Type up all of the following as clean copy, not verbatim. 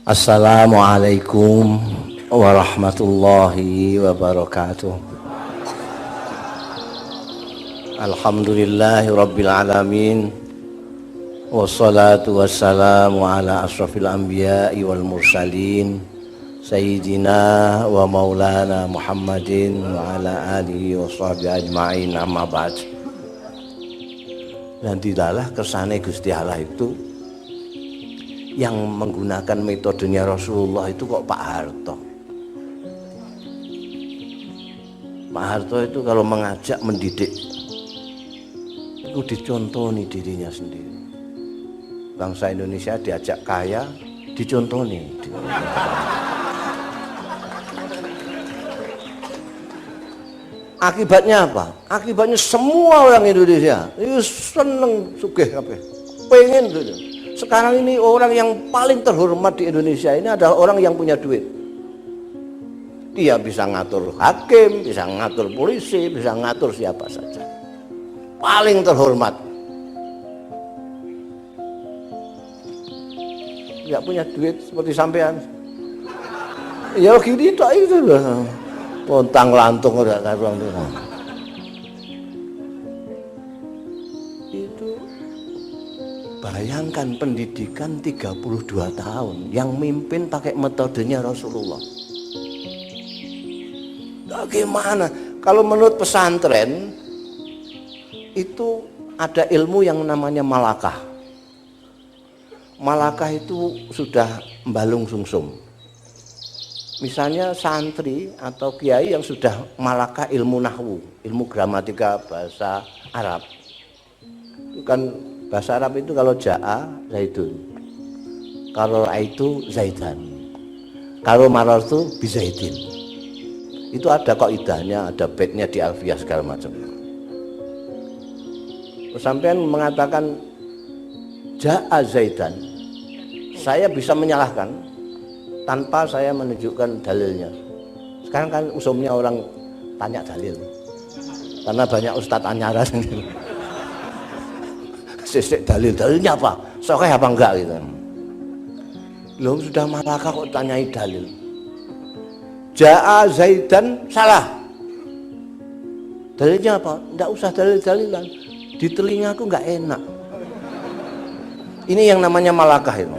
Assalamualaikum warahmatullahi wabarakatuh. Alhamdulillahi rabbil alamin. Wassalatu wassalamu ala asrafil anbiya'i wal mursalin Sayyidina wa maulana Muhammadin wa ala alihi wa sahbihi ajma'in, amma ba'd. Dan tidaklah kersane Gusti Allah itu yang menggunakan metodenya Rasulullah itu kok Pak Harto. Pak Harto itu kalau mengajak mendidik itu dicontoni dirinya sendiri. Bangsa Indonesia diajak kaya, dicontoni. Akibatnya apa? Akibatnya semua orang Indonesia itu seneng sugih kabeh. Pengen gitu. Sekarang ini orang yang paling terhormat di Indonesia ini adalah orang yang punya duit. Dia bisa ngatur hakim, bisa ngatur polisi, bisa ngatur siapa saja. Paling terhormat. Nggak punya duit seperti sampean. Ya gini tak itu loh. Pontang lantung udah karuan itu. Bayangkan pendidikan 32 tahun yang mimpin pakai metodenya Rasulullah. Bagaimana? Kalau menurut pesantren itu ada ilmu yang namanya malakah. Malakah itu sudah mbalung sungsum. Misalnya santri atau kiai yang sudah malakah ilmu nahwu, ilmu gramatika bahasa Arab. Itu kan bahasa Arab itu kalau ja'a zaidun, kalau ra'aitu zaidan, kalau marartu bizaidin. Itu ada kaidahnya, ada baitnya di alfiyah segala macam. Sampean mengatakan ja'a zaidan, saya bisa menyalahkan tanpa saya menunjukkan dalilnya. Sekarang kan usumnya orang tanya dalil, karena banyak ustadz anyaran. Sesek dalilnya apa? Sokeh apa enggak gitu. Loh sudah malakah kok tanyai dalil. Ja'a Zaidan salah. Dalilnya apa? Enggak usah dalil-dalilan. Di telingaku enggak enak. Ini yang namanya malakah itu.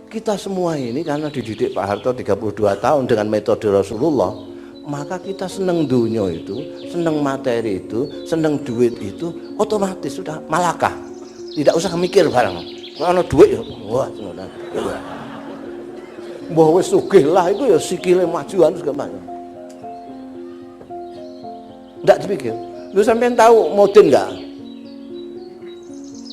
Kita semua ini karena dididik Pak Harto 32 tahun dengan metode Rasulullah, maka kita seneng dunia itu, seneng materi itu, seneng duit itu, otomatis sudah malakah. Tidak usah mikir barang. Kalau duit ya, wah, mbah wis sugih lah itu ya sikile majuan segala macam. Enggak dipikir. Lu sampean tahu Modin enggak?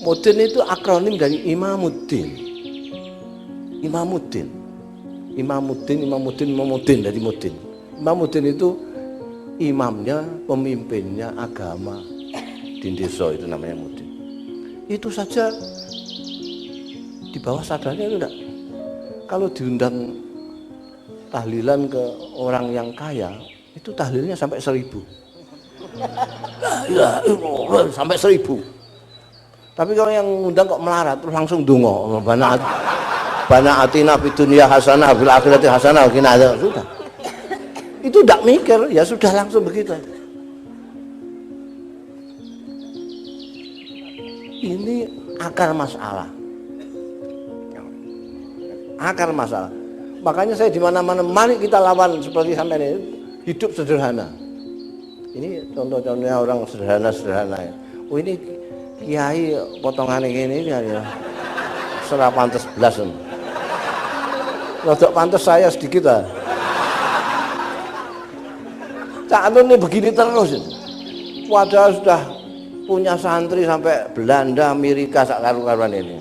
Modin itu akronim dari Imamuddin. Imamuddin dari Modin. Imamuddin itu imamnya, pemimpinnya agama di desa, itu namanya Muddin. Itu saja di bawah sadarnya itu enggak. Kalau diundang tahlilan ke orang yang kaya, itu tahlilnya sampai 1000. Sampai 1000. Tapi kalau yang undang kok melarat terus langsung donga, bana atina fid dunya hasanah fil akhirati hasanah wa qina adzabannar. Sudah. Itu tidak mikir, ya sudah langsung begitu. Ini akar masalah. Akar masalah. Makanya saya di mana-mana, mari kita lawan seperti sampai ini, hidup sederhana. Ini contoh-contohnya orang sederhana-sederhana. Oh ini kiai potongan ini ya. Serap pantes belas. Rodok pantes saya sedikit lah. Cak Nun ini begini terus. Padahal sudah punya santri sampai Belanda, Amerika sak karu-karuan ini.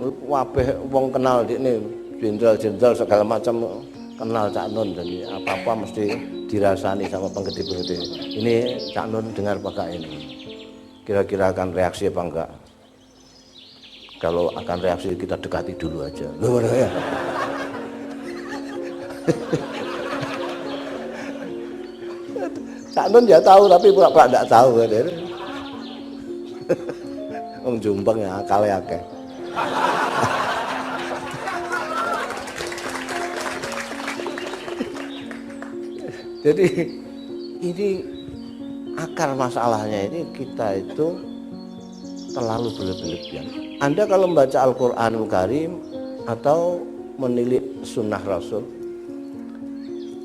Wabeh wong kenal di ini, jenderal-jenderal segala macam kenal Cak Nun, jadi apa-apa mesti dirasani sama penggede-penggede. Ini Cak Nun dengar pakai ini. Kira-kira akan reaksi apa enggak? Kalau akan reaksi kita dekati dulu aja. Loh, ya. Cak Nun ya tahu tapi pura-pura enggak tahu kan. Wong Jombang ya akale akeh. Jadi ini akar masalahnya ini kita itu terlalu berlebihan. Anda kalau membaca Al-Quranul Karim atau menilik sunnah Rasul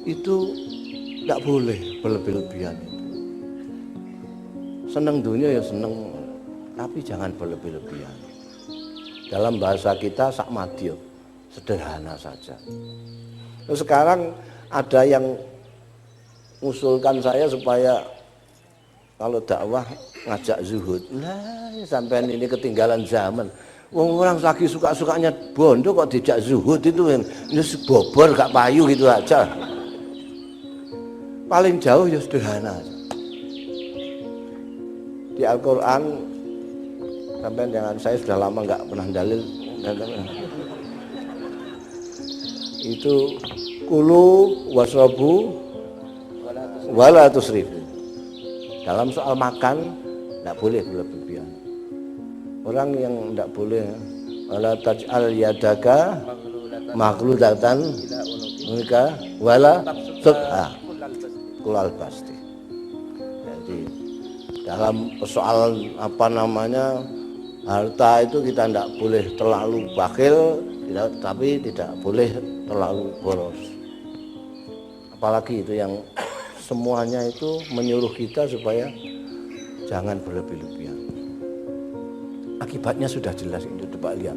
itu tidak boleh berlebih-lebihan. Senang dunia ya senang, tapi jangan berlebih-lebihan. Dalam bahasa kita sak madya, sederhana saja. Terus sekarang ada yang mengusulkan saya supaya kalau dakwah ngajak zuhud. Nah, sampean ini ketinggalan zaman. Wong orang lagi suka-sukanya bondo kok dijak zuhud itu ini bobor gak payu gitu aja. Paling jauh ya sederhana. Di Al-Quran sampean jangan, saya sudah lama nggak pernah dalil. Itu kulu wasrobu wala tusrifu. Dalam soal makan tidak boleh berlebihan. Orang yang tidak boleh wala taj'al yadaka maghludatan unika wala tut'a kulal pasti. Jadi dalam soal apa namanya harta itu kita tidak boleh terlalu bakhil, tapi tidak boleh terlalu boros. Apalagi itu yang semuanya itu menyuruh kita supaya jangan berlebih-lebihan. Akibatnya sudah jelas itu, coba lihat.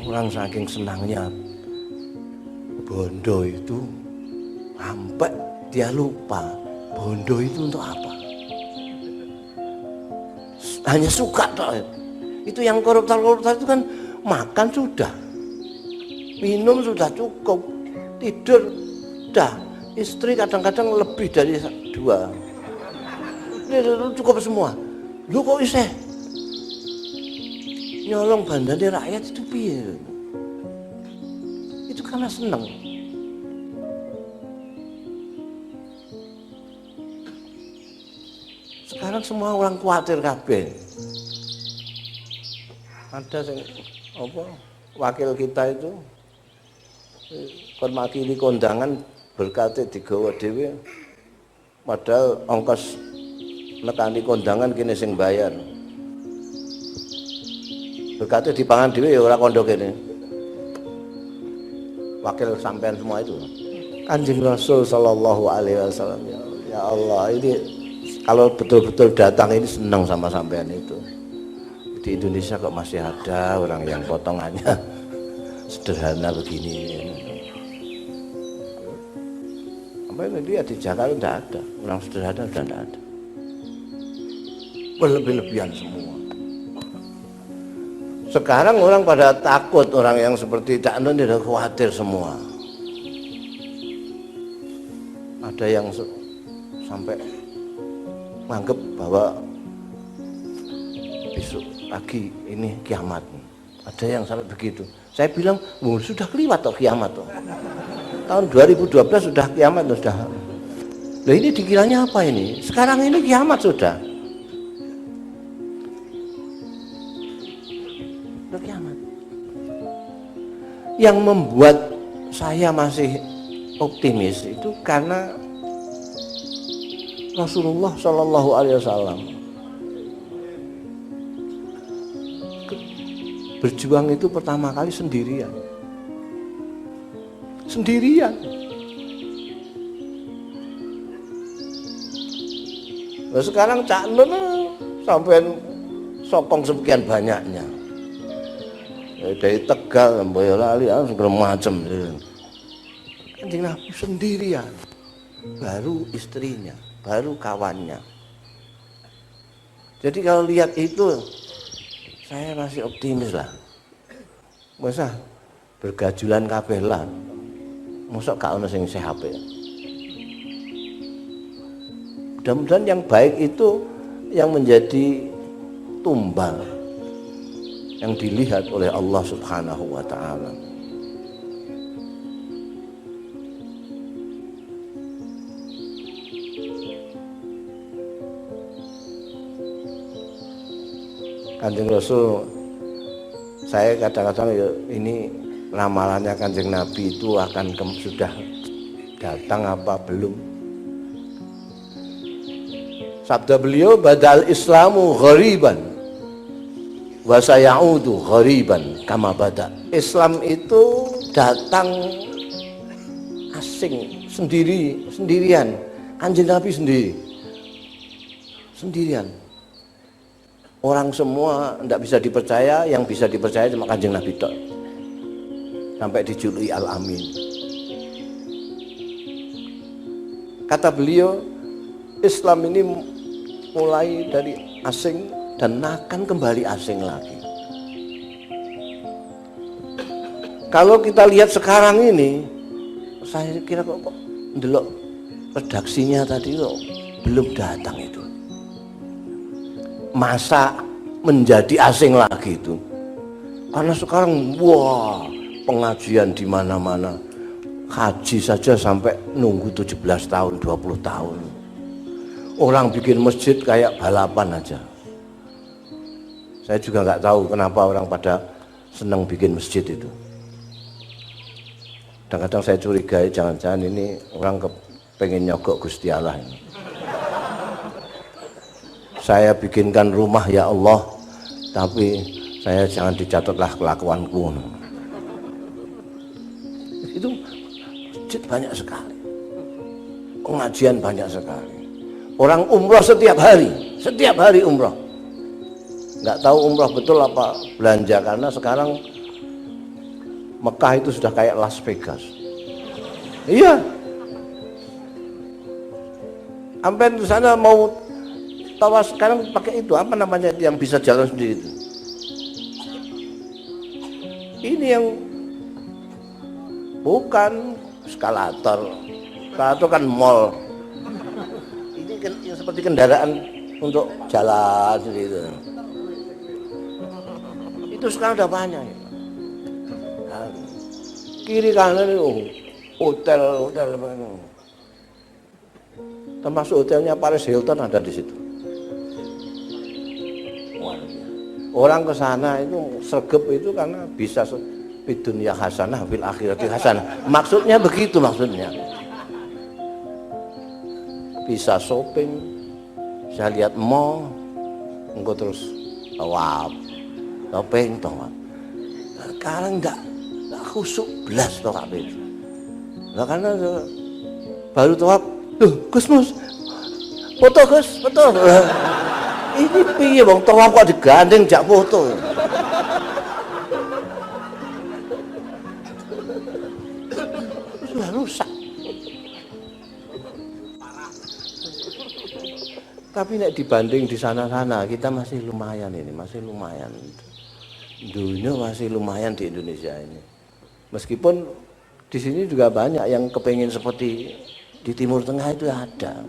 Orang saking senangnya bondo itu sampai dia lupa bondo itu untuk apa. Hanya suka toh. Itu yang koruptor-koruptor itu kan makan sudah, minum sudah cukup, tidur sudah, istri kadang-kadang lebih dari 2. Ini cukup semua. Lu kok iseh nyolong bandane rakyat itu piye? Itu karena senang. Sekarang semua orang khawatir kabeh. Ada sing apa wakil kita itu permakili kondangan berkate digawa dhewe padahal ongkos nekani kondangan kene sing bayar. Berkate dipangan dhewe ya ora kondo kene. Wakil sampean semua itu. Kanjeng Rasul sallallahu alaihi wasallam. Ya Allah, ini kalau betul-betul datang ini senang sama sampean itu. Di Indonesia kok masih ada orang yang potongannya sederhana begini. Apa ini dia di Jakarta tidak ada, orang sederhana sudah tidak ada. Berlebih-lebihan semua. Sekarang orang pada takut, orang yang seperti Cak Nun tidak khawatir semua. Ada yang sampai menganggap bahwa besok pagi ini kiamat. Ada yang sampai begitu. Saya bilang, sudah keliwat toh kiamat toh. Tahun 2012 sudah kiamat sudah. Loh ini dikiranya apa ini? Sekarang ini kiamat sudah. Sudah kiamat. Yang membuat saya masih optimis itu karena Rasulullah Shallallahu Alaihi Wasallam berjuang itu pertama kali sendirian. Nah, sekarang Cak Nun sampai sokong sekian banyaknya. Dari Tegal, Boyolali, segala macam. Kanjeng Nabi sendirian, baru istrinya, baru kawannya. Jadi kalau lihat itu, saya masih optimis lah. Masa bergajulan kabeh lah. Mosok gak ono sing sehat ya. Mudah-mudahan yang baik itu yang menjadi tumbal yang dilihat oleh Allah Subhanahu wa taala. Kanjeng Rasul, saya kadang-kadang ya ini ramalannya Kanjeng Nabi itu akan sudah datang apa belum. Sabda beliau, badal Islamu ghariban wa sayaudu ghariban kama bada. Islam itu datang asing, sendirian. Kanjeng Nabi sendirian. Orang semua tidak bisa dipercaya, yang bisa dipercaya cuma Kanjeng Nabi tok. Sampai dijuluki Al-Amin. Kata beliau, Islam ini mulai dari asing dan akan kembali asing lagi. Kalau kita lihat sekarang ini, saya kira kok ndelok redaksinya tadi kok belum datang itu. Masa menjadi asing lagi itu? Karena sekarang wah, pengajian di mana-mana. Haji saja sampai nunggu 17 tahun, 20 tahun. Orang bikin masjid kayak balapan aja. Saya juga nggak tahu kenapa orang pada senang bikin masjid itu. Kadang-kadang saya curigai jangan-jangan ini orang pengen nyogok Gusti Allah ini. Saya bikinkan rumah ya Allah, tapi saya jangan dicatatlah kelakuanku. Itu masjid banyak sekali, pengajian banyak sekali. Orang umroh setiap hari umroh. Nggak tahu umroh betul apa belanja, karena sekarang Mekah itu sudah kayak Las Vegas. Iya. Sampai di sana mau tawas sekarang pakai itu apa namanya yang bisa jalan sendiri itu. Ini yang bukan eskalator. Eskalator kan mall. Ini kan yang seperti kendaraan untuk jalan gitu. Itu sekarang udah banyak. Nah, kiri kanan itu hotel. Termasuk hotelnya Paris Hilton ada di situ. Orang ke sana itu sergap itu karena bisa fid dunya hasanah fil akhirati hasanah. Maksudnya begitu maksudnya. Bisa shopping, bisa lihat mall, engkau terus tawaf, shopping, tawaf. Sekarang enggak khusyuk belas tawaf itu. Nah, karena baru tawaf, Gus Mus, foto Gus, foto. Ini piye bang, tawaf kok digandeng jak foto. Sudah rusak. Tapi nek dibanding di sana-sana kita masih lumayan ini, masih lumayan. Dunia masih lumayan di Indonesia ini. Meskipun di sini juga banyak yang kepengin seperti di Timur Tengah itu ada.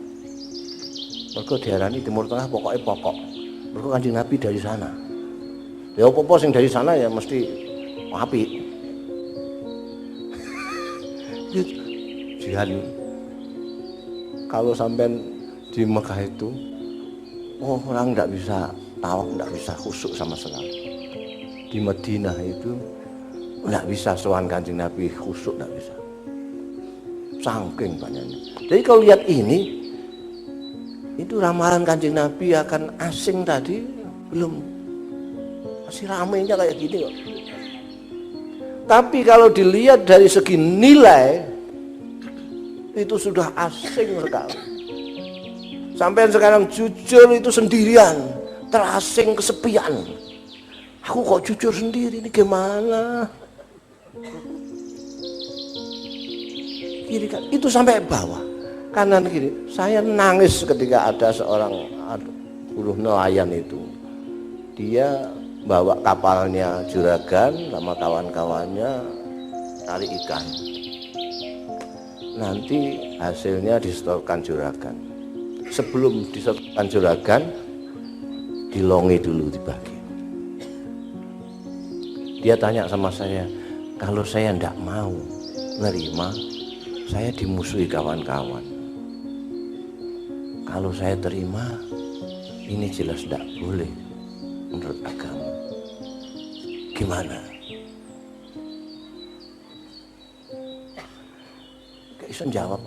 Mergo diarani Timur Tengah pokoknya pokok. Mergo Kanjeng Nabi dari sana. Ya apa-apa sing dari sana ya mesti apik. Jihad. Kalau sampai di Mekah itu, orang enggak bisa tawaf, enggak bisa khusyuk sama sekali. Di Madinah itu enggak bisa sowan Kanjeng Nabi khusyuk, enggak bisa. Saking banyaknya. Jadi kalau lihat ini, itu ramalan Kanjeng Nabi akan asing tadi belum, masih ramainya kayak gini kok. Tapi kalau dilihat dari segi nilai itu sudah asing sekali. Sampai sekarang jujur itu sendirian, terasing, kesepian. Aku kok jujur sendiri ini gimana? Kiri kan itu sampai bawah. Kanan kiri, saya nangis ketika ada seorang buruh nelayan itu. Dia bawa kapalnya juragan sama kawan-kawannya cari ikan. Nanti hasilnya disetorkan juragan. Sebelum disetorkan juragan, dilongi dulu dibagi. Dia tanya sama saya, kalau saya tidak mau nerima, saya dimusuhi kawan-kawan. Kalau saya terima, ini jelas tidak boleh menurut agama. Gimana? iso jawab.